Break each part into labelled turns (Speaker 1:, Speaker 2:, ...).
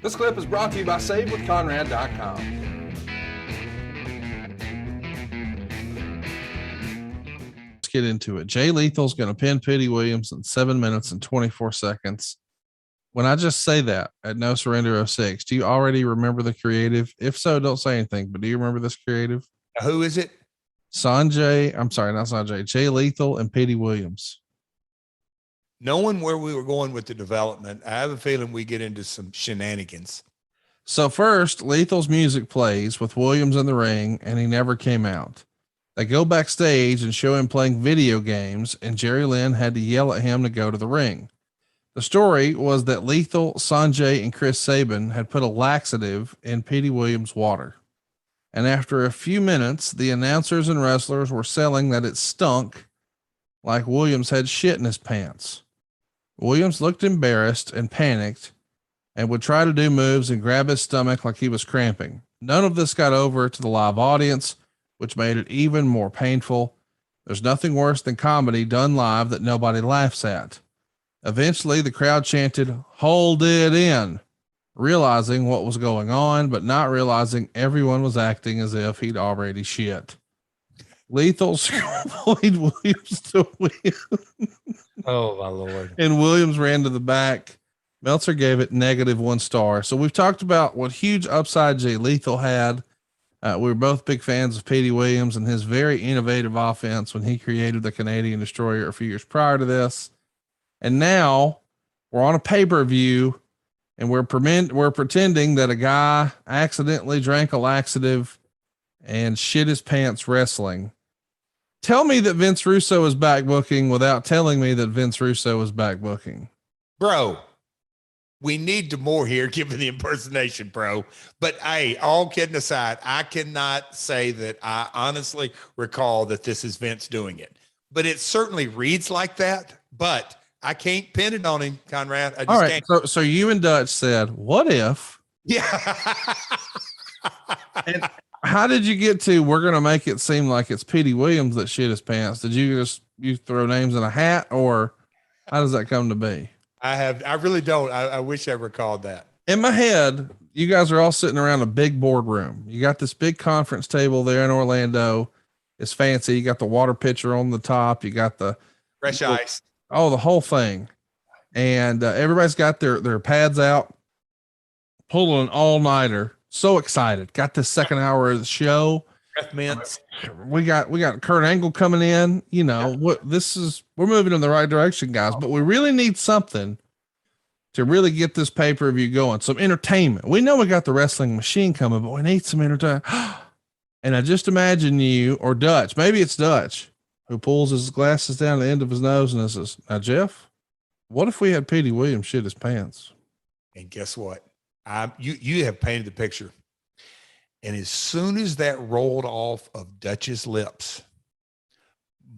Speaker 1: This clip is brought to you by SaveWithConrad.com.
Speaker 2: Let's get into it. Jay Lethal's going to pin Petey Williams in 7 minutes and 24 seconds. When I just say that at No Surrender 06, do you already remember the creative? If so, don't say anything, but do you remember this creative?
Speaker 3: Who is it?
Speaker 2: Jay Lethal and Petey Williams.
Speaker 3: Knowing where we were going with the development, I have a feeling we get into some shenanigans.
Speaker 2: So first, Lethal's music plays with Williams in the ring, and he never came out. They go backstage and show him playing video games, and Jerry Lynn had to yell at him to go to the ring. The story was that Lethal, Sanjay, and Chris Sabin had put a laxative in Petey Williams' water. And after a few minutes, the announcers and wrestlers were selling that it stunk like Williams had shit in his pants. Williams looked embarrassed and panicked and would try to do moves and grab his stomach like he was cramping. None of this got over to the live audience, which made it even more painful. There's nothing worse than comedy done live that nobody laughs at. Eventually, the crowd chanted, "Hold it in," realizing what was going on, but not realizing everyone was acting as if he'd already shit. Lethal played Williams to win.
Speaker 3: Oh, my Lord.
Speaker 2: And Williams ran to the back. Meltzer gave it -1 star. So we've talked about what huge upside Jay Lethal had. We were both big fans of Petey Williams and his very innovative offense when he created the Canadian Destroyer a few years prior to this. And now we're on a pay-per-view and we're pretending that a guy accidentally drank a laxative and shit his pants wrestling. Tell me that Vince Russo is back booking without telling me that Vince Russo is back booking.
Speaker 3: Bro, we need to more here given the impersonation, bro. But hey, all kidding aside, I cannot say that I honestly recall that this is Vince doing it. But it certainly reads like that. But I can't pin it on him, Conrad. I just
Speaker 2: all right.
Speaker 3: can't.
Speaker 2: So you and Dutch said, what if?
Speaker 3: Yeah.
Speaker 2: And how did you get to, we're going to make it seem like it's Petey Williams that shit his pants? Did you throw names in a hat, or how does that come to be?
Speaker 3: I really don't. I wish I recalled that.
Speaker 2: In my head, you guys are all sitting around a big boardroom. You got this big conference table there in Orlando. It's fancy. You got the water pitcher on the top. You got the
Speaker 3: fresh ice.
Speaker 2: Oh, the whole thing. And everybody's got their pads out, pulling an all-nighter. So excited. Got this second hour of the show.
Speaker 3: Breath mints.
Speaker 2: We got Kurt Angle coming in. You know, we're moving in the right direction, guys, but we really need something to really get this pay-per-view going. Some entertainment. We know we got the wrestling machine coming, but we need some entertainment. And I just imagine you or Dutch, maybe it's Dutch, who pulls his glasses down to the end of his nose and says, "Now, Jeff, what if we had Petey Williams shit his pants?"
Speaker 3: And guess what? You have painted the picture. And as soon as that rolled off of Dutch's lips,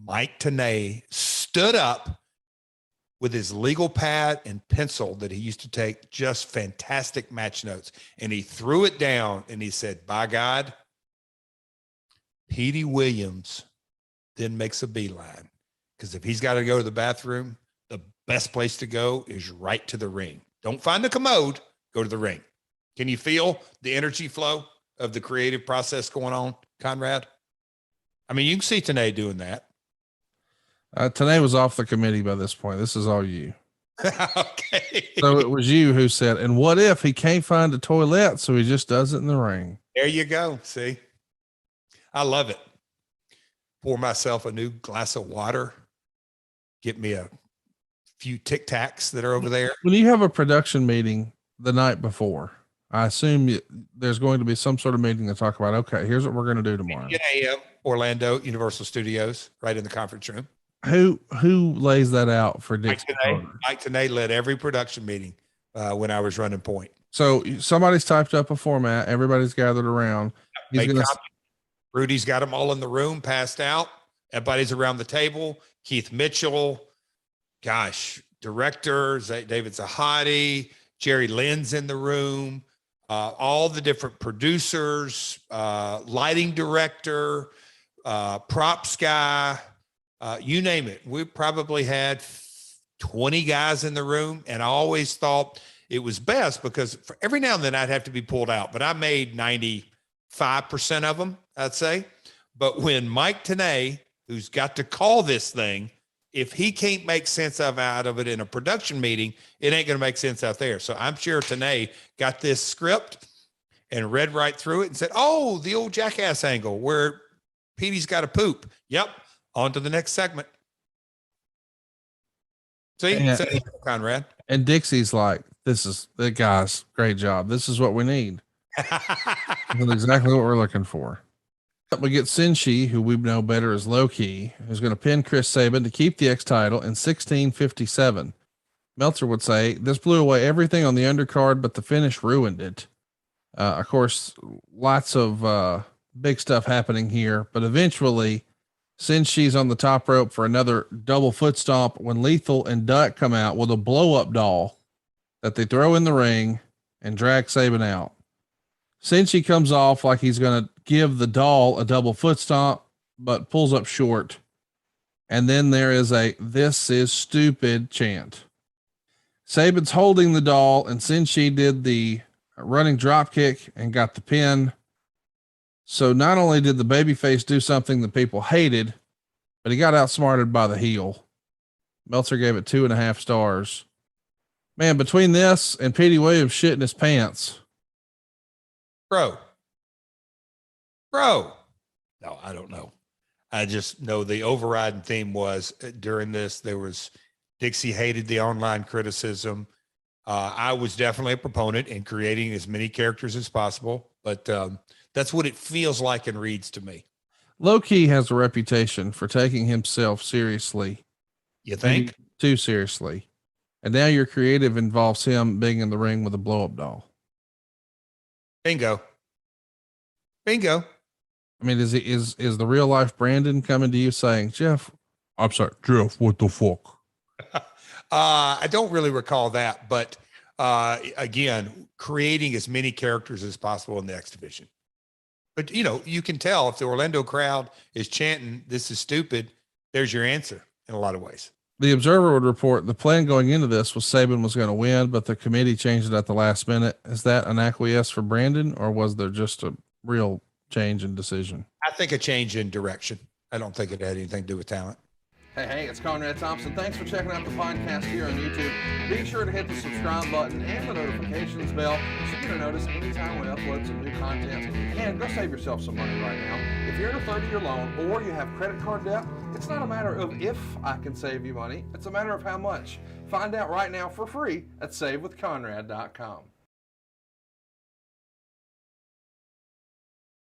Speaker 3: Mike Tenay stood up with his legal pad and pencil that he used to take just fantastic match notes. And he threw it down and he said, "By God, Petey Williams then makes a beeline. Because if he's got to go to the bathroom, the best place to go is right to the ring. Don't find the commode, go to the ring." Can you feel the energy flow of the creative process going on, Conrad? I mean, you can see Tenay doing that.
Speaker 2: Tenay was off the committee by this point. This is all you.
Speaker 3: Okay.
Speaker 2: So it was you who said, "And what if he can't find a toilet, so he just does it in the ring?"
Speaker 3: There you go. See, I love it. Pour myself a new glass of water. Get me a few Tic Tacs that are over there.
Speaker 2: When you have a production meeting the night before, I assume there's going to be some sort of meeting to talk about, okay, here's what we're going to do tomorrow.
Speaker 3: 10 a.m. Orlando, Universal Studios, right in the conference room.
Speaker 2: Who lays that out for Dick?
Speaker 3: Mike Tenay led every production meeting when I was running point.
Speaker 2: So somebody's typed up a format. Everybody's gathered around.
Speaker 3: Rudy's got them all in the room, passed out. Everybody's around the table. Keith Mitchell, directors, David Zahadi, Jerry Lynn's in the room, all the different producers, lighting director, props guy, you name it. We probably had 20 guys in the room. And I always thought it was best because for every now and then I'd have to be pulled out, but I made 95% of them, I'd say. But when Mike Tenay, who's got to call this thing, if he can't make sense out of it in a production meeting, it ain't going to make sense out there. So I'm sure Tenay got this script and read right through it and said, oh, the old jackass angle where Petey's got to poop. Yep. On to the next segment. See, Conrad.
Speaker 2: And Dixie's like, this is the guy's great job. This is what we need. That's exactly what we're looking for. We get Senshi, who we know better as Low-Key, who's going to pin Chris Sabin to keep the X title in 1657. Meltzer would say this blew away everything on the undercard, but the finish ruined it. Of course, lots of big stuff happening here, but eventually Senshi's on the top rope for another double foot stomp when Lethal and Duck come out with a blow up doll that they throw in the ring and drag Sabin out. Senshi comes off like he's going to give the doll a double foot stomp, but pulls up short. And then there is a "this is stupid" chant. Sabin's holding the doll, and Senshi did the running drop kick and got the pin. So not only did the babyface do something that people hated, but he got outsmarted by the heel. Meltzer gave it 2.5 stars. Man, between this and Petey Williams shitting his pants.
Speaker 3: Bro. No, I don't know. I just know the overriding theme was during this, there was Dixie hated the online criticism. I was definitely a proponent in creating as many characters as possible, but that's what it feels like and reads to me.
Speaker 2: Low-Key has a reputation for taking himself seriously.
Speaker 3: You think?
Speaker 2: Too seriously. And now your creative involves him being in the ring with a blow-up doll.
Speaker 3: Bingo.
Speaker 2: I mean, is the real life Brandon coming to you saying, Jeff, I'm sorry, Jeff, what the fuck?
Speaker 3: I don't really recall that, but again, creating as many characters as possible in the X division. But you can tell if the Orlando crowd is chanting, "This is stupid," there's your answer in a lot of ways.
Speaker 2: The Observer would report the plan going into this was Sabin was going to win, but the committee changed it at the last minute. Is that an acquiesce for Brandon, or was there just a real change in decision?
Speaker 3: I think a change in direction. I don't think it had anything to do with talent.
Speaker 1: Hey, it's Conrad Thompson. Thanks for checking out the podcast here on YouTube. Be sure to hit the subscribe button and the notifications bell so you get a notice anytime we upload some new content. And go save yourself some money right now. If you're in a 30-year loan or you have credit card debt, it's not a matter of if I can save you money. It's a matter of how much. Find out right now for free at SaveWithConrad.com.